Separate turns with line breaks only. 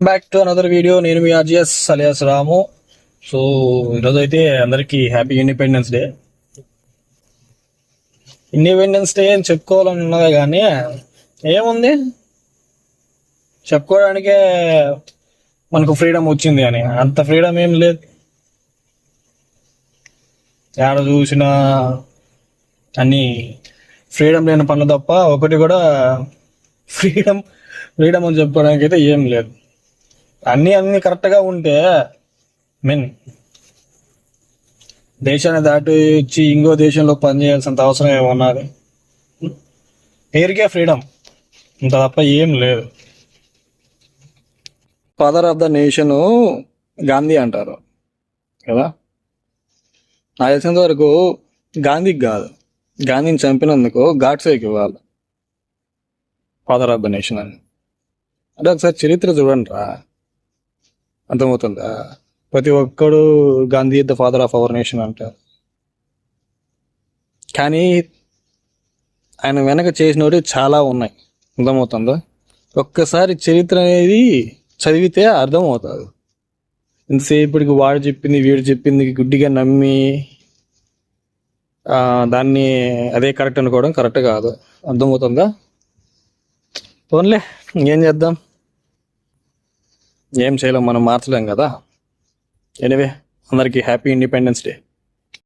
Back to another video. నేను మీ ArcGIS alias రాము. So ఈరోజు అయితే అందరికీ happy independence day. Independence day అని చెప్పుకోవాలని ఉన్నదే కానీ ఏముంది చెప్పుకోవడానికే మనకు ఫ్రీడమ్ వచ్చింది అని. అంత ఫ్రీడమ్ ఏం లేదు. ఎక్కడ చూసినా అన్ని ఫ్రీడమ్ లేని పనులు తప్ప ఒకటి కూడా ఫ్రీడమ్ ఫ్రీడమ్ అని చెప్పుకోవడానికి అయితే ఏం లేదు. అన్ని కరెక్ట్గా ఉంటే మీన్ దేశాన్ని దాటి ఇచ్చి ఇంకో దేశంలో పనిచేయాల్సినంత అవసరం ఏమన్నది. పేరుకే ఫ్రీడమ్, ఇంత తప్ప ఏం లేదు. Father of the nation Gandhi అంటారు కదా. నాకు తెలిసినంత వరకు గాంధీకి కాదు, గాంధీని చంపినందుకు గాడ్సేకి ఇవ్వాలి ఫాదర్ ఆఫ్ ద నేషన్ అని. అంటే ఒకసారి చరిత్ర చూడండి రా, అర్థమవుతుందా? ప్రతి ఒక్కడు Gandhi the father of our nation అంటారు, కానీ ఆయన వెనక చేసినవి చాలా ఉన్నాయి. అర్థమవుతుందా? ఒక్కసారి చరిత్ర అనేది చదివితే అర్థమవుతుంది. ఇంతసేపటికి వాడు చెప్పింది వీడు చెప్పింది గుడ్డిగా నమ్మి దాన్ని అదే కరెక్ట్ అనుకోవడం కరెక్ట్ కాదు. అర్థమవుతుందా? పోన్లే, ఏం చేద్దాం, ఏం చేయలేం, మనం మార్చలేం కదా. ఎనీవే, అందరికీ హ్యాపీ ఇండిపెండెన్స్ డే.